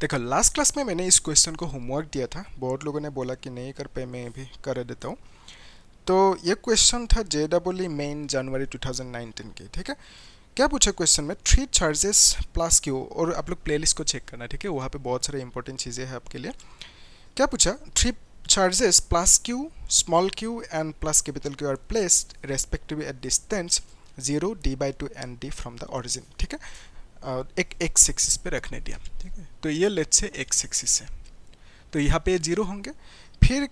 देखो last class में मैंने इस क्वेश्चन को होमवर्क दिया था, बहुत लोगों ने बोला कि नहीं कर पे, मैं भी कर देता हूँ। तो ये क्वेश्चन था JEE मेन जनवरी 2019 की, ठीक है। क्या पूछा क्वेश्चन में, 3 चार्जेस प्लस क्यू, और आप लोग प्लेलिस्ट को चेक करना, ठीक है, वहाँ पे बहुत सारे इंपॉर्टेंट चीज़ें हैं आपके लिए। क्या पूछा, 3 charges plus Q, small Q and plus capital Q R placed respectively at distance 0, d/2 and d from the origin, ठीक है। एक एक्स एक्सिस पे रखने दिया, ठीक है। तो ये लेट्स से एक्स एक्सिस है, तो यहाँ पे 0 होंगे। फिर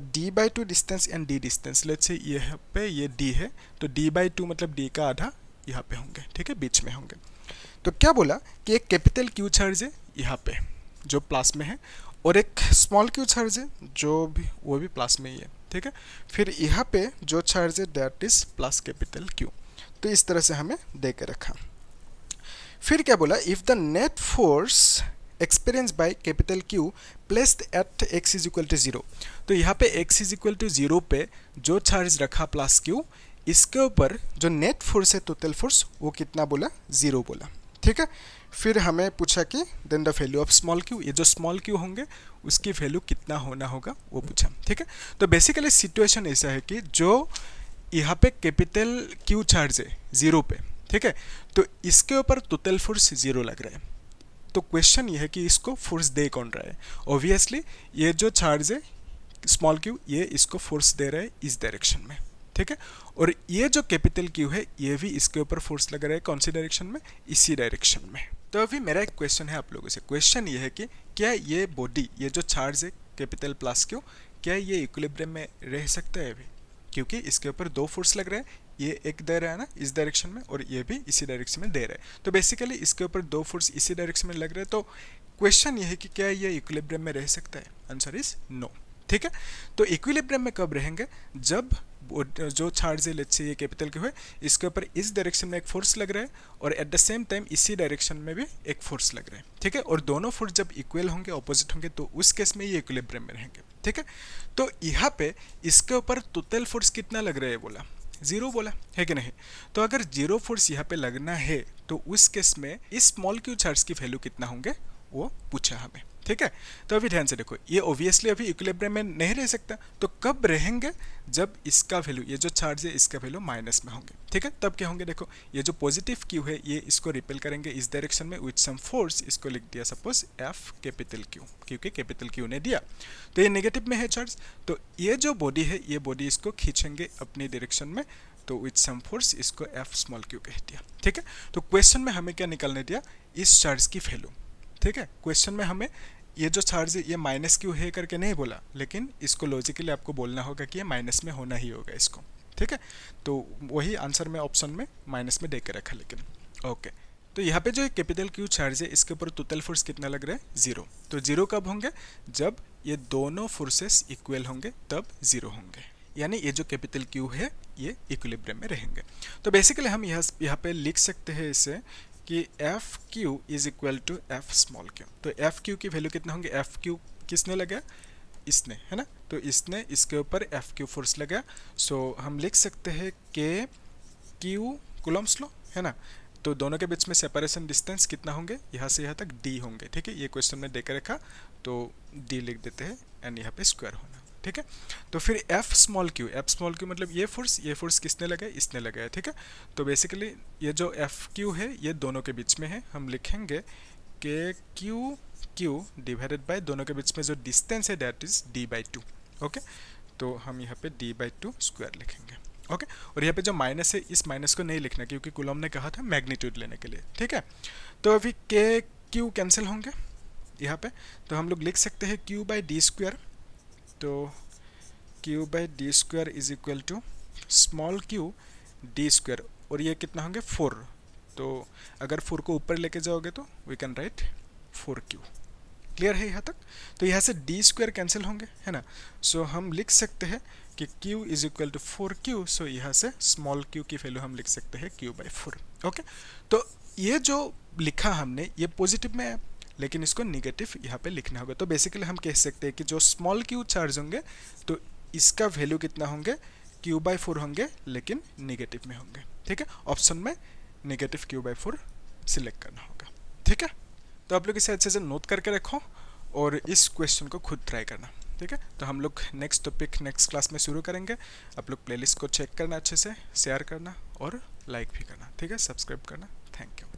d/2 distance and d distance, let's say यहाँ पे ये d है, तो d/2 मतलब d का आधा यहाँ पे होंगे, ठीक है, बीच में होंगे। तो क्या बोला कि एक कैपिटल क्यू चार्ज है यहाँ पे जो प्लस में है, और एक स्मॉल क्यू चार्ज है जो भी वो भी प्लस में ही है, ठीक है। फिर यहाँ पे जो चार्ज है that is plus capital Q. तो इस तरह से हमें दे के रखा। फिर क्या बोला, if the net force experience by capital Q placed at x is equal to 0, तो यहाँ पे x इज इक्वल टू 0 पे जो चार्ज रखा प्लस क्यू, इसके ऊपर जो नेट फोर्स है टोटल फोर्स वो कितना बोला, 0 बोला, ठीक है। फिर हमें पूछा कि then the value of small q, ये जो स्मॉल क्यू होंगे उसकी वैल्यू कितना होना होगा वो पूछा, ठीक है। तो बेसिकली सिचुएशन ऐसा है कि जो यहाँ पे कैपिटल क्यू चार्ज है 0 पे, ठीक है, तो इसके ऊपर टोटल फोर्स 0 लग रहा है। तो क्वेश्चन ये है कि इसको फोर्स दे कौन रहा है। ऑब्वियसली ये जो चार्ज है स्मॉल क्यू, ये इसको फोर्स दे रहा है इस डायरेक्शन में, ठीक है। और ये जो कैपिटल क्यू है ये भी इसके ऊपर फोर्स लग रहा है, कौन सी डायरेक्शन में, इसी डायरेक्शन में। तो अभी मेरा एक क्वेश्चन है आप लोगों से, क्वेश्चन ये है कि क्या ये बॉडी, ये जो चार्ज है कैपिटल प्लस क्यू, क्या ये इक्विलिब्रियम में रह सकता है अभी, क्योंकि इसके ऊपर दो फोर्स लग रहे हैं, ये एक दे रहा है ना इस डायरेक्शन में, और ये भी इसी डायरेक्शन में दे रहा है। तो बेसिकली इसके ऊपर दो फोर्स इसी डायरेक्शन में लग रहे हैं। तो क्वेश्चन ये है कि क्या ये इक्विलिब्रियम में रह सकता है, आंसर इज नो, ठीक है। तो इक्विलिब्रियम में कब रहेंगे, जब जो चार्ज है लेट्स से ये कैपिटल क्यू है, इसके ऊपर इस डायरेक्शन में एक फोर्स लग रहा है, और एट द सेम टाइम इसी डायरेक्शन में भी एक फोर्स लग रहा है, ठीक है। और दोनों फोर्स जब इक्वल होंगे, ऑपोजिट होंगे, तो उस केस में ये इक्विलिब्रियम में रहेंगे, ठीक है। तो यहाँ पे इसके ऊपर टोटल फोर्स कितना लग रहा है बोला, 0 बोला है कि नहीं। तो अगर 0 फोर्स यहाँ पे लगना है तो उस केस में इस स्मॉल क्यू चार्ज की वैल्यू कितना होंगे वो पूछा हमें, ठीक है। तो अभी ध्यान से देखो, ये ऑब्वियसली अभी इक्विलिब्रियम में नहीं रह सकता, तो कब रहेंगे, जब इसका वैल्यू, ये जो चार्ज है इसका वैल्यू माइनस में होंगे, ठीक है। तब क्या होंगे, देखो ये जो पॉजिटिव क्यू है ये इसको रिपेल करेंगे इस डायरेक्शन में विथ सम फोर्स, इसको लिख दिया सपोज एफ कैपिटल क्यू, क्योंकि कैपिटल क्यू ने दिया। तो ये नेगेटिव में है चार्ज, तो ये जो बॉडी है ये बॉडी इसको खींचेंगे अपनी डायरेक्शन में, तो विथ सम फोर्स इसको एफ स्मॉल क्यू कह दिया, ठीक है। तो क्वेश्चन में हमें क्या निकालने दिया, इस चार्ज की वैल्यू, ठीक है। क्वेश्चन में हमें ये जो चार्ज है ये माइनस क्यू है करके नहीं बोला, लेकिन इसको लॉजिकली आपको बोलना होगा कि ये माइनस में होना ही होगा इसको, ठीक है। तो वही आंसर में ऑप्शन में माइनस में दे के रखा, लेकिन ओके। तो यहाँ पे जो कैपिटल क्यू चार्ज है इसके ऊपर टोटल फोर्स कितना लग रहा है, 0। तो 0 कब होंगे, जब ये दोनों फोर्सेस इक्वल होंगे तब 0 होंगे, यानी ये जो कैपिटल क्यू है ये इक्विलिब्रियम में रहेंगे। तो बेसिकली हम यहाँ पे लिख सकते हैं इसे कि F Q is equal to F small q. तो एफ क्यू की वैल्यू कितना होंगे, एफ क्यू किसने लगाया, इसने, है ना। तो इसने इसके ऊपर एफ क्यू फोर्स लगाया, सो हम लिख सकते हैं के क्यू कूलम्ब्स लॉ, है ना। तो दोनों के बीच में सेपरेशन डिस्टेंस कितना होंगे, यहाँ से यहाँ तक डी होंगे, ठीक है। ये क्वेश्चन में देकर रखा, तो डी लिख देते हैं एंड यहाँ पे स्क्वायर होना, ठीक है। तो फिर एफ स्मॉल क्यू मतलब ये फोर्स किसने लगाया, इसने लगाया, ठीक है। तो बेसिकली ये जो एफ क्यू है ये दोनों के बीच में है, हम लिखेंगे के क्यू डिवाइडेड बाय दोनों के बीच में जो डिस्टेंस है दैट इज d/2, ओके। तो हम यहाँ पे d/2 स्क्वायर लिखेंगे, ओके। और यहाँ पे जो माइनस है इस माइनस को नहीं लिखना, क्योंकि कूलम ने कहा था मैग्नीट्यूड लेने के लिए, ठीक है। तो अभी के क्यू कैंसिल होंगे यहाँ पे, तो हम लोग लिख सकते हैं q/d²। तो q/d² is equal to small q d², और ये कितना होंगे 4। तो अगर 4 को ऊपर लेके जाओगे तो we can write 4q। Clear है यहाँ तक। तो यहाँ से d² कैंसिल होंगे, है ना। सो हम लिख सकते हैं कि q is equal to 4q। So यहाँ से स्मॉल q की वैल्यू हम लिख सकते हैं q/4, ओके। तो ये जो लिखा हमने ये पॉजिटिव में है, लेकिन इसको निगेटिव यहाँ पे लिखना होगा। तो बेसिकली हम कह सकते हैं कि जो स्मॉल क्यू चार्ज होंगे तो इसका वैल्यू कितना होंगे, q/4 होंगे, लेकिन निगेटिव में होंगे, ठीक है। ऑप्शन में निगेटिव q/4 सिलेक्ट करना होगा, ठीक है। तो आप लोग इसे अच्छे से नोट करके रखो और इस क्वेश्चन को खुद ट्राई करना, ठीक है। तो हम लोग नेक्स्ट टॉपिक नेक्स्ट क्लास में शुरू करेंगे। आप लोग प्लेलिस्ट को चेक करना, अच्छे से शेयर करना और लाइक भी करना, ठीक है, सब्सक्राइब करना। Thank you.